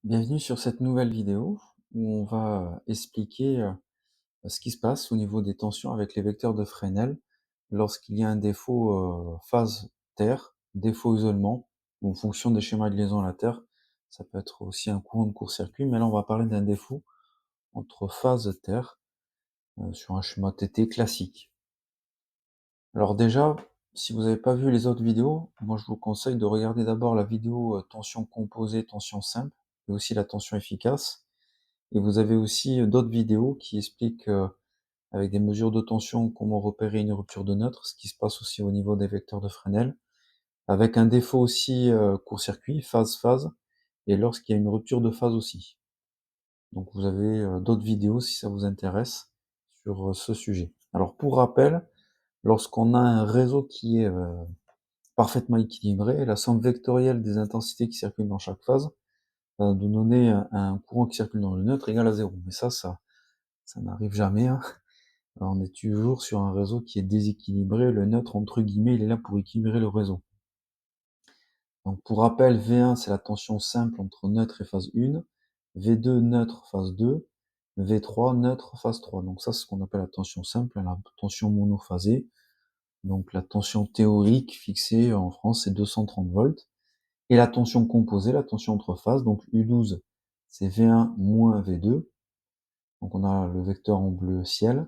Bienvenue sur cette nouvelle vidéo où on va expliquer ce qui se passe au niveau des tensions avec les vecteurs de Fresnel lorsqu'il y a un défaut phase terre, défaut isolement, ou en fonction des schémas de liaison à la Terre, ça peut être aussi un courant de court-circuit, mais là on va parler d'un défaut entre phase terre sur un schéma TT classique. Alors déjà, si vous n'avez pas vu les autres vidéos, moi je vous conseille de regarder d'abord la vidéo tension composée, tension simple, et aussi la tension efficace. Et vous avez aussi d'autres vidéos qui expliquent, avec des mesures de tension, comment repérer une rupture de neutre, ce qui se passe aussi au niveau des vecteurs de Fresnel, avec un défaut aussi, court-circuit, phase-phase, et lorsqu'il y a une rupture de phase aussi. Donc vous avez, d'autres vidéos si ça vous intéresse sur, ce sujet. Alors pour rappel, lorsqu'on a un réseau qui est, parfaitement équilibré, la somme vectorielle des intensités qui circulent dans chaque phase va nous donner un courant qui circule dans le neutre égal à 0. Mais ça n'arrive jamais, hein. Alors, on est toujours sur un réseau qui est déséquilibré. Le neutre, entre guillemets, il est là pour équilibrer le réseau. Donc, pour rappel, V1, c'est la tension simple entre neutre et phase 1. V2, neutre, phase 2. V3, neutre, phase 3. Donc ça, c'est ce qu'on appelle la tension simple, la tension monophasée. Donc la tension théorique fixée en France, c'est 230 volts. Et la tension composée, la tension entre phases, donc U12, c'est V1 moins V2. Donc on a le vecteur en bleu ciel.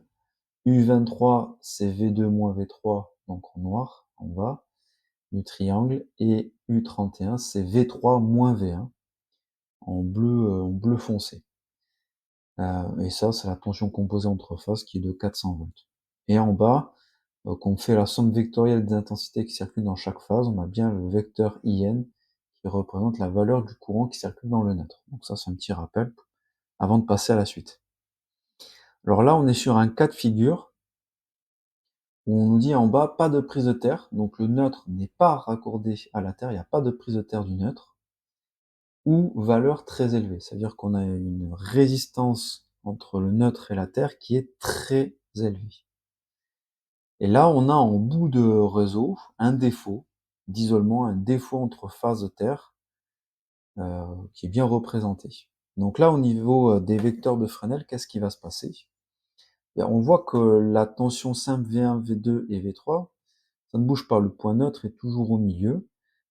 U23, c'est V2 moins V3, donc en noir, en bas, du triangle. Et U31, c'est V3 moins V1, en bleu foncé. Et ça, c'est la tension composée entre phases qui est de 400 volts. Et en bas, quand on fait la somme vectorielle des intensités qui circulent dans chaque phase, on a bien le vecteur IN qui représente la valeur du courant qui circule dans le neutre. Donc ça, c'est un petit rappel avant de passer à la suite. Alors là, on est sur un cas de figure où on nous dit en bas, pas de prise de terre, donc le neutre n'est pas raccordé à la Terre, il n'y a pas de prise de terre du neutre, ou valeur très élevée, c'est-à-dire qu'on a une résistance entre le neutre et la Terre qui est très élevée. Et là, on a en bout de réseau un défaut d'isolement, un défaut entre phases Terre, qui est bien représenté. Donc là, au niveau des vecteurs de Fresnel, qu'est-ce qui va se passer? Bien, on voit que la tension simple V1, V2 et V3, ça ne bouge pas, le point neutre est toujours au milieu,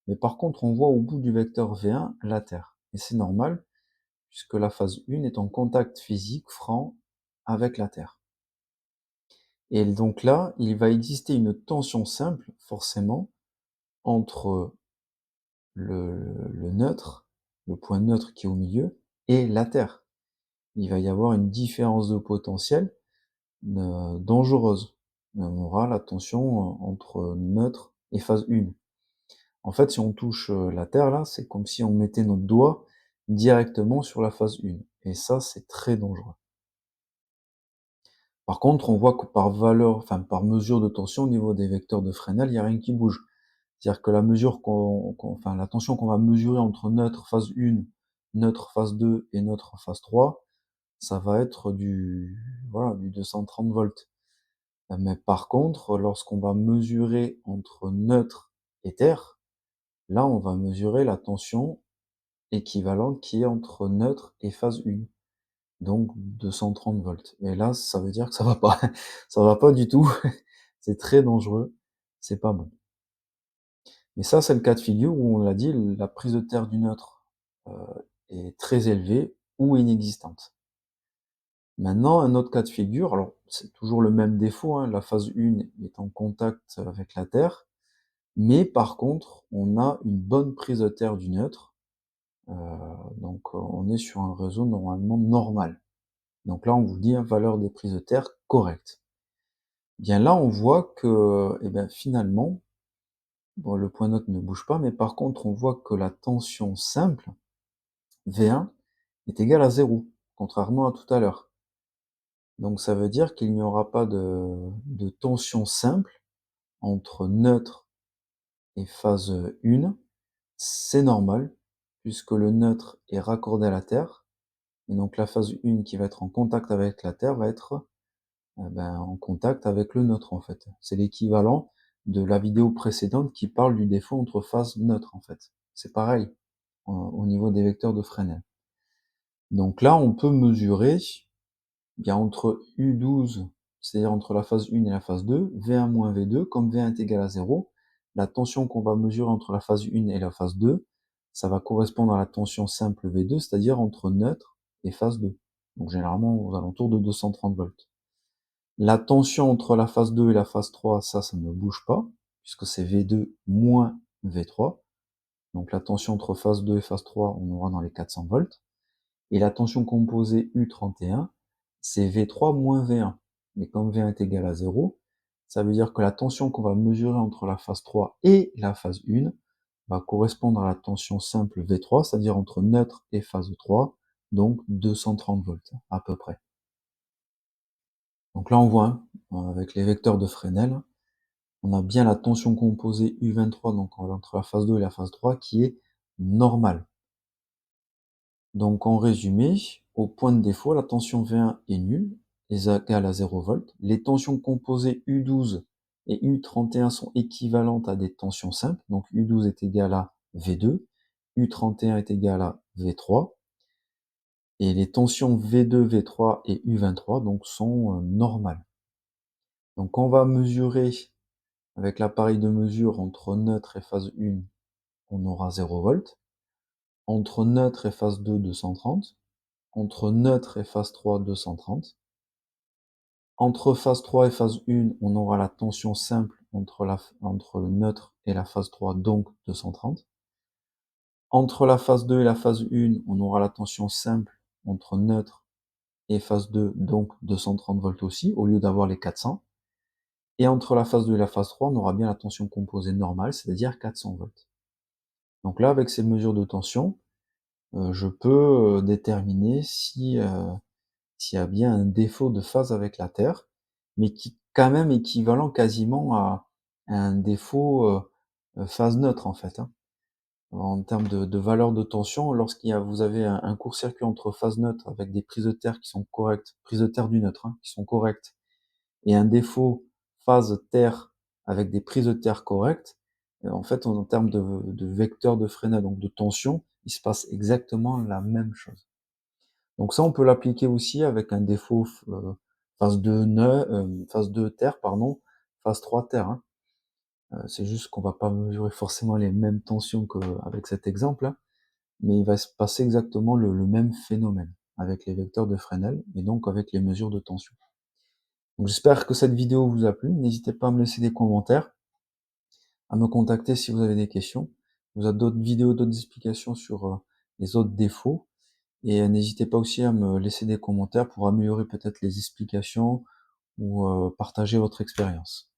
mais par contre, on voit au bout du vecteur V1 la Terre. Et c'est normal, puisque la phase 1 est en contact physique franc avec la Terre. Et donc là, il va exister une tension simple, forcément, entre le neutre, le point neutre qui est au milieu, et la Terre. Il va y avoir une différence de potentiel dangereuse. On aura la tension entre neutre et phase 1. En fait, si on touche la Terre, là, c'est comme si on mettait notre doigt directement sur la phase 1. Et ça, c'est très dangereux. Par contre, on voit que par valeur, enfin par mesure de tension au niveau des vecteurs de Fresnel, il n'y a rien qui bouge. C'est-à-dire que la mesure enfin la tension qu'on va mesurer entre neutre phase 1, neutre phase 2 et neutre phase 3, ça va être voilà, du 230 volts. Mais par contre, lorsqu'on va mesurer entre neutre et terre, là, on va mesurer la tension équivalente qui est entre neutre et phase 1, donc 230 volts. Et là, ça veut dire que ça va pas. Ça va pas du tout. C'est très dangereux. C'est pas bon. Mais ça, c'est le cas de figure où on l'a dit, la prise de terre du neutre est très élevée ou inexistante. Maintenant, un autre cas de figure, alors c'est toujours le même défaut, hein, la phase 1 est en contact avec la Terre, mais par contre, on a une bonne prise de terre du neutre, heu, donc on est sur un réseau normalement normal. Donc là, on vous dit, hein, valeur des prises de terre correcte. Bien là, on voit que, eh ben, finalement, bon, le point neutre ne bouge pas, mais par contre, on voit que la tension simple, V1, est égale à 0, contrairement à tout à l'heure. Donc ça veut dire qu'il n'y aura pas de tension simple entre neutre et phase 1. C'est normal, puisque le neutre est raccordé à la Terre, et donc la phase 1 qui va être en contact avec la Terre va être en contact avec le neutre en fait. C'est l'équivalent de la vidéo précédente qui parle du défaut entre phases neutres en fait. C'est pareil au niveau des vecteurs de Fresnel. Donc là, on peut mesurer bien entre U12, c'est-à-dire entre la phase 1 et la phase 2, V1 moins V2, comme V1 est égal à 0, la tension qu'on va mesurer entre la phase 1 et la phase 2, ça va correspondre à la tension simple V2, c'est-à-dire entre neutre et phase 2. Donc généralement aux alentours de 230 volts. La tension entre la phase 2 et la phase 3, ça ne bouge pas, puisque c'est V2 moins V3. Donc la tension entre phase 2 et phase 3, on aura dans les 400 volts. Et la tension composée U31, c'est V3 moins V1. Mais comme V1 est égal à 0, ça veut dire que la tension qu'on va mesurer entre la phase 3 et la phase 1 va correspondre à la tension simple V3, c'est-à-dire entre neutre et phase 3, donc 230 volts à peu près. Donc là on voit, avec les vecteurs de Fresnel, on a bien la tension composée U23, donc entre la phase 2 et la phase 3, qui est normale. Donc en résumé, au point de défaut, la tension V1 est nulle, est égale à 0 volts. Les tensions composées U12 et U31 sont équivalentes à des tensions simples, donc U12 est égal à V2, U31 est égal à V3, et les tensions V2, V3 et U23 donc sont normales. Donc on va mesurer avec l'appareil de mesure entre neutre et phase 1, on aura 0 volts. Entre neutre et phase 2, 230. Entre neutre et phase 3, 230. Entre phase 3 et phase 1, on aura la tension simple entre le neutre et la phase 3, donc 230. Entre la phase 2 et la phase 1, on aura la tension simple entre neutre et phase 2, donc 230 volts aussi, au lieu d'avoir les 400. Et entre la phase 2 et la phase 3, on aura bien la tension composée normale, c'est-à-dire 400 volts. Donc là, avec ces mesures de tension, je peux déterminer si s'il y a bien un défaut de phase avec la Terre, mais qui quand même équivalent quasiment à un défaut phase neutre en fait, hein. En termes de valeur de tension, vous avez un court-circuit entre phase neutre avec des prises de terre qui sont correctes, prises de terre du neutre, hein, qui sont correctes, et un défaut phase terre avec des prises de terre correctes, en fait, en termes de vecteur de Fresnel, donc de tension, il se passe exactement la même chose. Donc ça, on peut l'appliquer aussi avec un défaut phase 2 terre, pardon, phase 3 terre, hein. C'est juste qu'on va pas mesurer forcément les mêmes tensions qu'avec cet exemple là, mais il va se passer exactement le même phénomène avec les vecteurs de Fresnel et donc avec les mesures de tension. Donc j'espère que cette vidéo vous a plu. N'hésitez pas à me laisser des commentaires, à me contacter si vous avez des questions. Vous avez d'autres vidéos, d'autres explications sur les autres défauts. Et n'hésitez pas aussi à me laisser des commentaires pour améliorer peut-être les explications ou partager votre expérience.